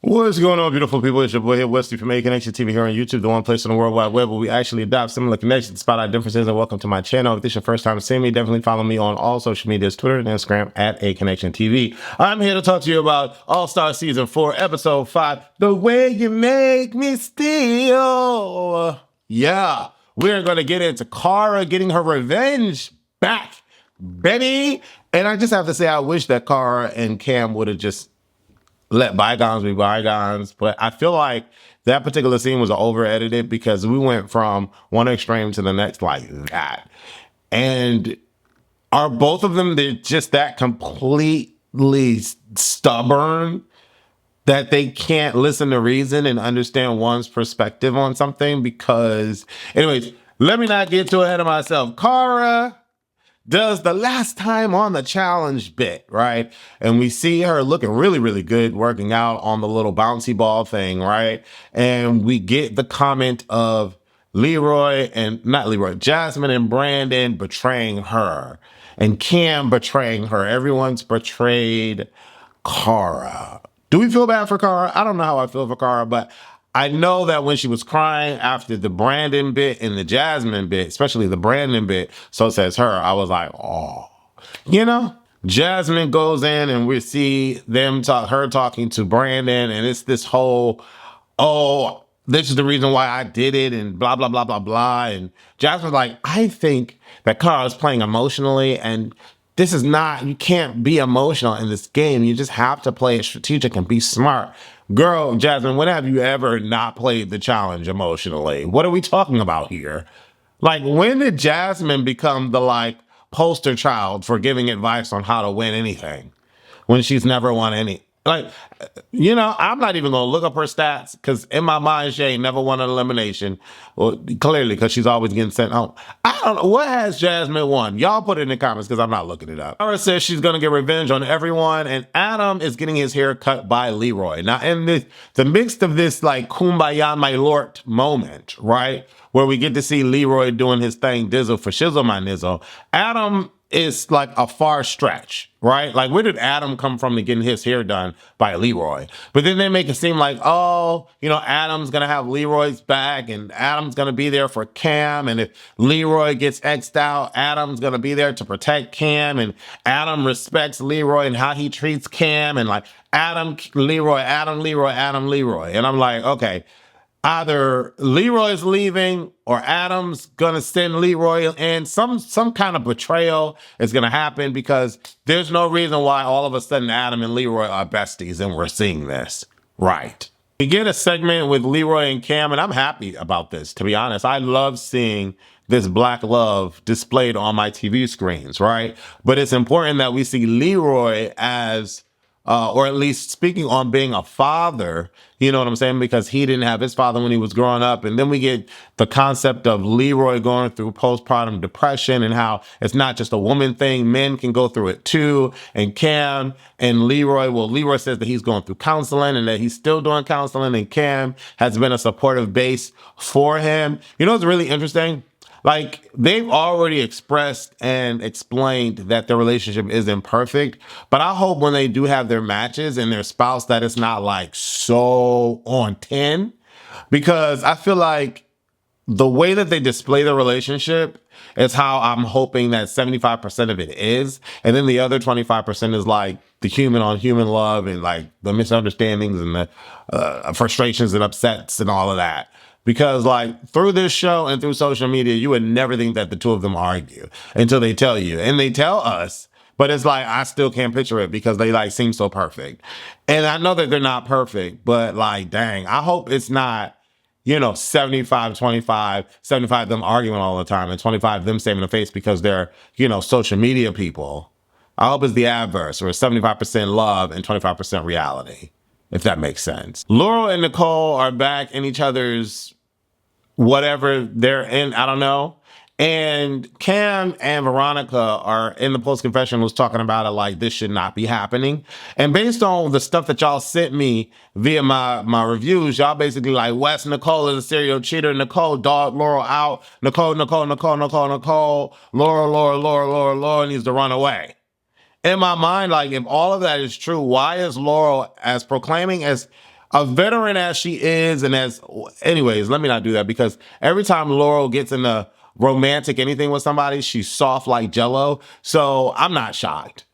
What's going on, beautiful people? It's your boy here, Westy from A Connection TV here on YouTube, the one place on the World Wide Web where we actually adopt similar connections, spot out differences, and welcome to my channel. If this is your first time seeing me, definitely follow me on all social medias, Twitter and Instagram at A Connection TV. I'm here to talk to you about All-Star Season 4, Episode 5, The Way You Make Me Steal. Yeah, we're going to get into Cara getting her revenge back, baby. And I just have to say, I wish that Cara and Cam would have just let bygones be bygones. But I feel like that particular scene was over edited because we went from one extreme to the next like that. And are both of them they're just that completely stubborn that they can't listen to reason and understand one's perspective on something? Because, anyways, let me not get too ahead of myself. Cara does the last time on the challenge bit, right? And we see her looking really, really good working out on the little bouncy ball thing, right? And we get the comment of Jasmine and Brandon betraying her and Cam betraying her. Everyone's betrayed Cara. Do we feel bad for Cara? I don't know how I feel for Cara, but I know that when she was crying after the Brandon bit and the Jasmine bit, especially the Brandon bit, so says her, I was like, oh, you know? Jasmine goes in and we see her talking to Brandon, and it's this whole, oh, this is the reason why I did it, and blah, blah, blah, blah, blah. And Jasmine's like, I think that Cara's playing emotionally, and this is not, you can't be emotional in this game. You just have to play it strategic and be smart. Girl, Jasmine, when have you ever not played the challenge emotionally? What are we talking about here? Like, when did Jasmine become the, like, poster child for giving advice on how to win anything when she's never won any? Like, you know, I'm not even going to look up her stats because in my mind, she ain't never won an elimination. Well, clearly, because she's always getting sent home. I don't know. What has Jasmine won? Y'all put it in the comments because I'm not looking it up. Cara says she's going to get revenge on everyone, and Adam is getting his hair cut by Leroy. Now, in the midst of this, like, kumbaya, my lord moment, right, where we get to see Leroy doing his thing, dizzle for shizzle my nizzle, Adam is like a far stretch, right? Like, where did Adam come from to getting his hair done by Leroy? But then they make it seem like, oh, you know, Adam's gonna have Leroy's back and Adam's gonna be there for Cam. And if Leroy gets X'd out, Adam's gonna be there to protect Cam. And Adam respects Leroy and how he treats Cam. And like, Adam, Leroy, Adam, Leroy, Adam, Leroy. And I'm like, okay, either Leroy's leaving or Adam's gonna send Leroy, and some kind of betrayal is gonna happen because there's no reason why all of a sudden Adam and Leroy are besties and we're seeing this. Right. We get a segment with Leroy and Cam, and I'm happy about this, to be honest. I love seeing this black love displayed on my TV screens, right? But it's important that we see Leroy as or at least speaking on being a father, you know what I'm saying? Because he didn't have his father when he was growing up. And then we get the concept of Leroy going through postpartum depression and how it's not just a woman thing. Men can go through it too. And Cam and Leroy, well, Leroy says that he's going through counseling and that he's still doing counseling. And Cam has been a supportive base for him. You know what's really interesting? Like, they've already expressed and explained that their relationship isn't perfect, but I hope when they do have their matches and their spouse that it's not like so on 10, because I feel like the way that they display the relationship is how I'm hoping that 75% of it is. And then the other 25% is like the human on human love and like the misunderstandings and the frustrations and upsets and all of that. Because like through this show and through social media, you would never think that the two of them argue until they tell you. And they tell us, but it's like, I still can't picture it because they like seem so perfect. And I know that they're not perfect, but like, dang, I hope it's not, you know, 75 them arguing all the time and 25 them saving the face because they're, you know, social media people. I hope it's the adverse, or 75% love and 25% reality, if that makes sense. Laurel and Nicole are back in each other's whatever they're in, I don't know. And Cam and Veronica are in the post confessionals talking about it like this should not be happening. And based on the stuff that y'all sent me via my reviews, y'all basically like, Wes, Nicole is a serial cheater. Nicole dog Laurel out. Nicole, Laurel needs to run away. In my mind, like, if all of that is true, why is Laurel as proclaiming as a veteran as she is, and as, anyways, let me not do that, because every time Laurel gets in a romantic anything with somebody, she's soft like Jello. So I'm not shocked.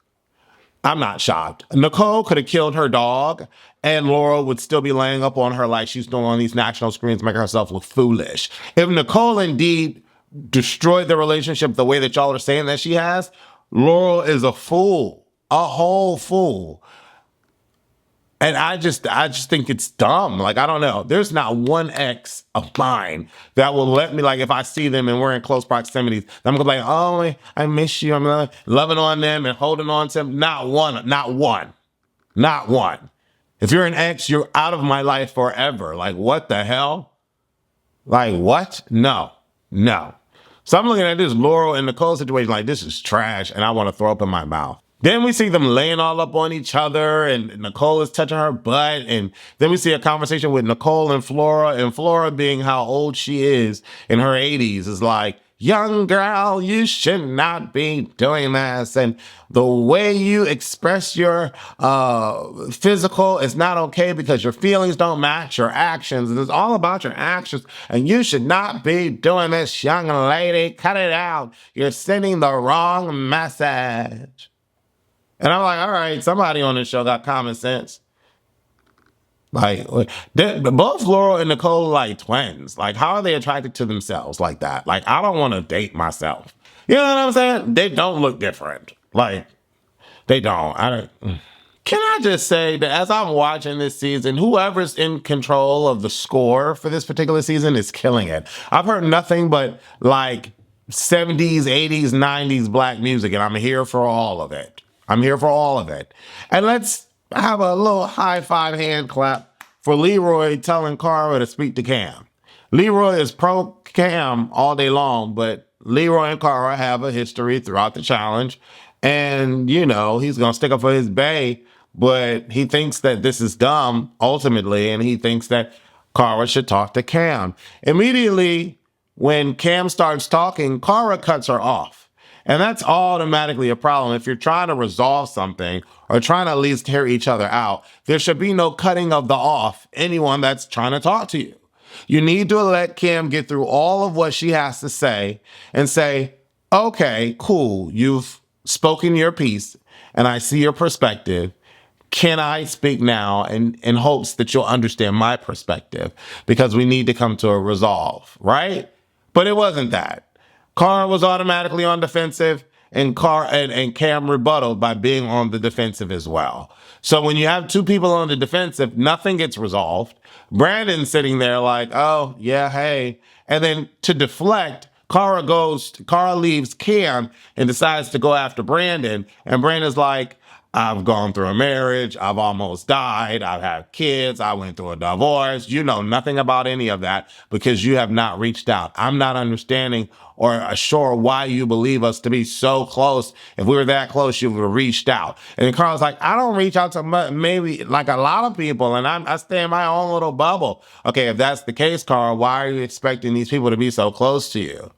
I'm not shocked. Nicole could have killed her dog, and Laurel would still be laying up on her like she's doing on these national screens, making herself look foolish. If Nicole indeed destroyed the relationship the way that y'all are saying that she has, Laurel is a fool, a whole fool. And I just think it's dumb. Like, I don't know. There's not one ex of mine that will let me, like, if I see them and we're in close proximity, I'm gonna be like, oh, I miss you. I'm loving on them and holding on to them. Not one, not one, not one. If you're an ex, you're out of my life forever. Like, what the hell? Like, what? No, no. So I'm looking at this Laurel and Nicole situation like, this is trash, and I want to throw up in my mouth. Then we see them laying all up on each other, and Nicole is touching her butt. And then we see a conversation with Nicole and Flora being how old she is in her 80s is like, young girl, you should not be doing this. And the way you express your physical is not okay because your feelings don't match your actions. And it's all about your actions. And you should not be doing this, young lady. Cut it out. You're sending the wrong message. And I'm like, all right, somebody on this show got common sense. Like, both Laurel and Nicole are like twins. Like, how are they attracted to themselves like that? Like, I don't want to date myself. You know what I'm saying? They don't look different. Like, they don't. I don't. Can I just say that as I'm watching this season, whoever's in control of the score for this particular season is killing it. I've heard nothing but like 70s, 80s, 90s black music, and I'm here for all of it. I'm here for all of it. And let's have a little high five hand clap for Leroy telling Cara to speak to Cam. Leroy is pro Cam all day long, but Leroy and Cara have a history throughout the challenge. And, you know, he's going to stick up for his bae, but he thinks that this is dumb ultimately. And he thinks that Cara should talk to Cam. Immediately, when Cam starts talking, Cara cuts her off. And that's automatically a problem. If you're trying to resolve something or trying to at least hear each other out, there should be no cutting of the off anyone that's trying to talk to you. You need to let Kim get through all of what she has to say and say, okay, cool, you've spoken your piece and I see your perspective. Can I speak now in hopes that you'll understand my perspective? Because we need to come to a resolve, right? But it wasn't that. Cara was automatically on defensive, and Cam rebutted by being on the defensive as well. So when you have two people on the defensive, nothing gets resolved. Brandon's sitting there like, oh, yeah, hey. And then to deflect, Cara leaves Cam and decides to go after Brandon. And Brandon's like, I've gone through a marriage. I've almost died. I've had kids. I went through a divorce. You know nothing about any of that because you have not reached out. I'm not understanding or sure why you believe us to be so close. If we were that close, you would have reached out. And Carl's like, I don't reach out to maybe like a lot of people, and I stay in my own little bubble. Okay, if that's the case, Carl, why are you expecting these people to be so close to you?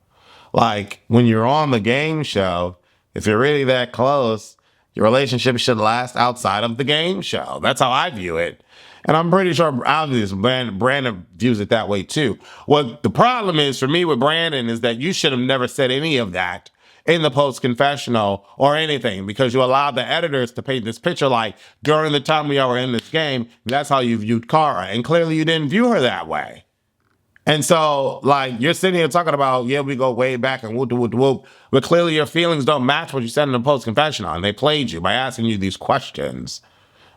Like, when you're on the game show, if you're really that close, your relationship should last outside of the game show. That's how I view it. And I'm pretty sure obviously Brandon views it that way too. What the problem is for me with Brandon is that you should have never said any of that in the post-confessional or anything because you allowed the editors to paint this picture like during the time we were in this game, that's how you viewed Cara. And clearly you didn't view her that way. And so, like, you're sitting here talking about, yeah, we go way back and whoop, whoop, whoop. But clearly your feelings don't match what you said in the post-confessional. And they played you by asking you these questions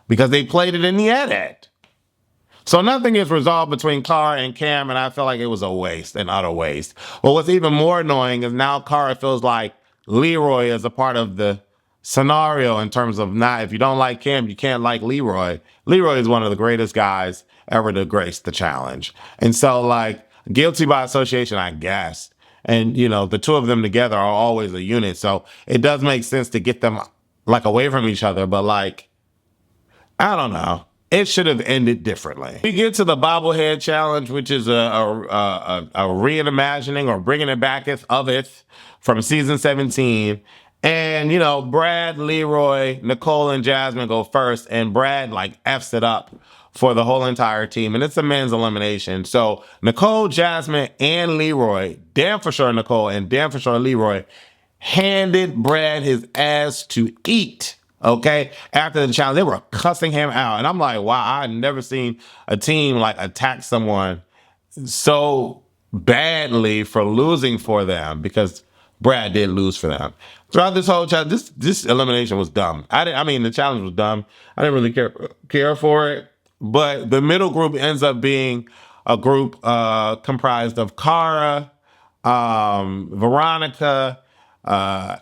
because they played it in the edit. So nothing is resolved between Cara and Cam, and I feel like it was a waste, an utter waste. But what's even more annoying is now Cara feels like Leroy is a part of the scenario in terms of not, if you don't like Cam, you can't like Leroy. Leroy is one of the greatest guys ever to grace the challenge. And so, like, guilty by association, I guess. And, you know, the two of them together are always a unit. So it does make sense to get them, like, away from each other. But, like, I don't know. It should have ended differently. We get to the bobblehead challenge, which is a reimagining or bringing it back of it from season 17. And, you know, Brad, Leroy, Nicole, and Jasmine go first. And Brad, like, F's it up for the whole entire team, and it's a men's elimination. So Nicole, Jasmine, and Leroy, damn for sure Nicole and damn for sure Leroy, handed Brad his ass to eat. Okay, after the challenge, they were cussing him out, and I'm like, wow, I've never seen a team like attack someone so badly for losing for them, because Brad did lose for them. Throughout this whole challenge, this elimination was dumb. I mean, the challenge was dumb. I didn't really care for it. But the middle group ends up being a group comprised of Cara, Veronica,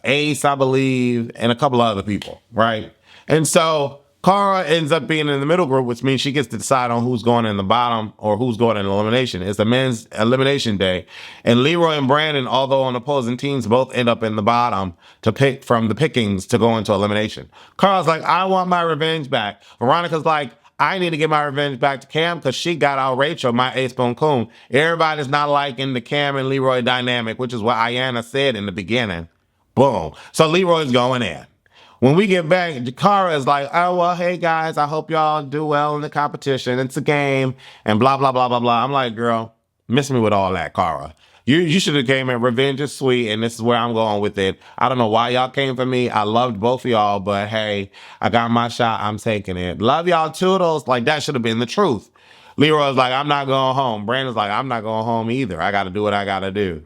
Ace, I believe, and a couple of other people, right? And so Cara ends up being in the middle group, which means she gets to decide on who's going in the bottom or who's going in elimination. It's the men's elimination day. And Leroy and Brandon, although on opposing teams, both end up in the bottom to pick from the pickings to go into elimination. Cara's like, I want my revenge back. Veronica's like, I need to get my revenge back to Cam because she got out Rachel, my ace spoon coon. Everybody's not liking the Cam and Leroy dynamic, which is what Ayanna said in the beginning. Boom. So Leroy's going in. When we get back, Cara is like, oh, well, hey, guys, I hope y'all do well in the competition. It's a game, and blah, blah, blah, blah, blah. I'm like, girl, miss me with all that, Cara. You should have came in. Revenge is sweet, and this is where I'm going with it. I don't know why y'all came for me. I loved both of y'all, but hey, I got my shot. I'm taking it. Love y'all toodles. Like, that should have been the truth. Leroy's like, I'm not going home. Brandon's like, I'm not going home either. I got to do what I got to do.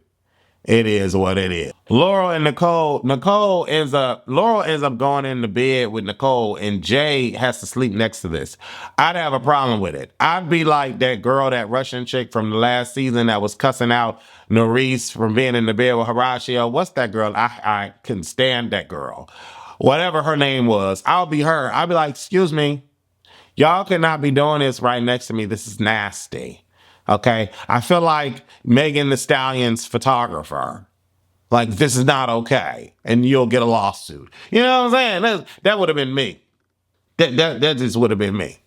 It is what it is. Laurel and Laurel ends up going into bed with Nicole, and Jay has to sleep next to this. I'd have a problem with it. I'd be like that girl, that Russian chick from the last season that was cussing out Nerys from being in the bed with Horatio. What's that girl? I couldn't stand that girl. Whatever her name was, I'll be her. I'll be like, excuse me, y'all cannot be doing this right next to me. This is nasty. Okay. I feel like Megan Thee Stallion's photographer. Like, this is not okay. And you'll get a lawsuit. You know what I'm saying? That would have been me. That just would have been me.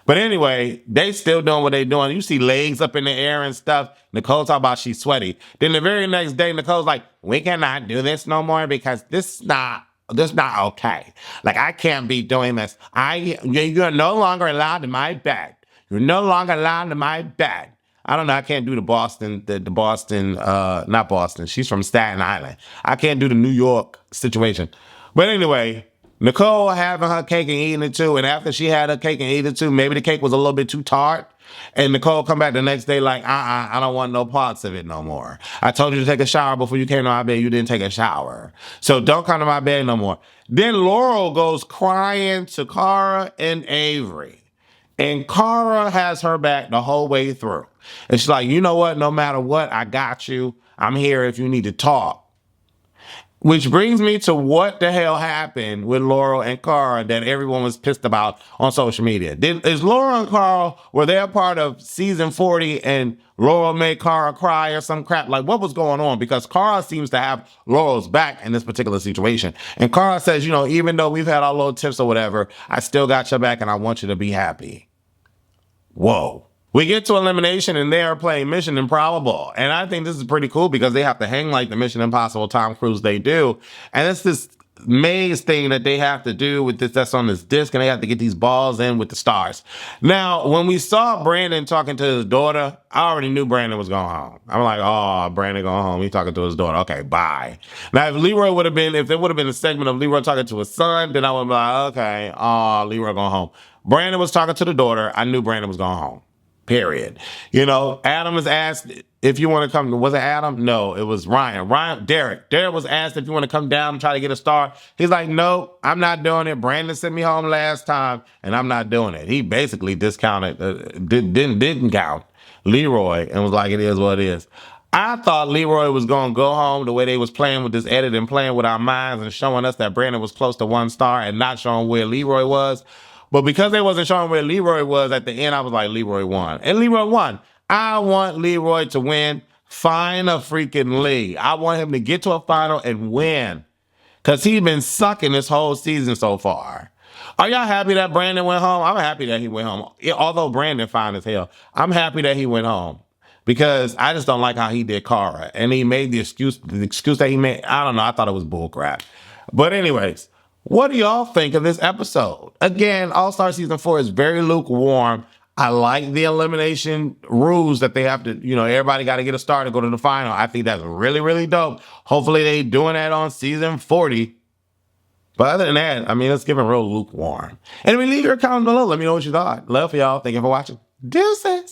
But anyway, they still doing what they doing. You see legs up in the air and stuff. Nicole talk about she's sweaty. Then the very next day, Nicole's like, we cannot do this no more because this is not okay. Like, I can't be doing this. You're no longer allowed in my bed. You're no longer allowed in my bed. I don't know. I can't do the Boston, not Boston. She's from Staten Island. I can't do the New York situation. But anyway, Nicole having her cake and eating it too. And after she had her cake and eating it too, maybe the cake was a little bit too tart. And Nicole come back the next day like, I don't want no parts of it no more. I told you to take a shower before you came to my bed. You didn't take a shower. So don't come to my bed no more. Then Laurel goes crying to Cara and Averey. And Cara has her back the whole way through. And she's like, you know what? No matter what, I got you. I'm here if you need to talk. Which brings me to what the hell happened with Laurel and Cara that everyone was pissed about on social media. Is Laurel and Cara, were they a part of season 40 and Laurel made Cara cry or some crap? Like, what was going on? Because Cara seems to have Laurel's back in this particular situation. And Cara says, you know, even though we've had our little tips or whatever, I still got your back and I want you to be happy. Whoa. We get to elimination and they are playing Mission Improbable. And I think this is pretty cool because they have to hang like the Mission Impossible Tom Cruise they do. And it's this maze thing that they have to do with this that's on this disc, and they have to get these balls in with the stars. Now, when we saw Brandon talking to his daughter, I already knew Brandon was going home. I'm like, oh, Brandon going home. He's talking to his daughter. Okay, bye. Now, if there would have been a segment of Leroy talking to his son, then I would be like, okay, oh, Leroy going home. Brandon was talking to the daughter. I knew Brandon was going home. Period. You know, Adam was asked if you want to come. Was it Adam? No, it was Ryan. Derek was asked if you want to come down and try to get a star. He's like, no, I'm not doing it. Brandon sent me home last time, and I'm not doing it. He basically discounted, didn't count Leroy, and was like, it is what it is. I thought Leroy was going to go home the way they was playing with this edit and playing with our minds and showing us that Brandon was close to 1 star and not showing where Leroy was. But because they wasn't showing where Leroy was at the end, I was like, Leroy won. And Leroy won. I want Leroy to win. Find a freaking Lee. I want him to get to a final and win. Because he's been sucking this whole season so far. Are y'all happy that Brandon went home? I'm happy that he went home. Although Brandon fine as hell, I'm happy that he went home. Because I just don't like how he did Cara. And he made the excuse that he made. I don't know. I thought it was bullcrap. But anyways. What do y'all think of this episode? Again, All-Star Season 4 is very lukewarm. I like the elimination rules that they have to, everybody got to get a star to go to the final. I think that's really, really dope. Hopefully they doing that on season 40. But other than that, let's give it real lukewarm. And leave your comments below. Let me know what you thought. Love for y'all. Thank you for watching. Deuces.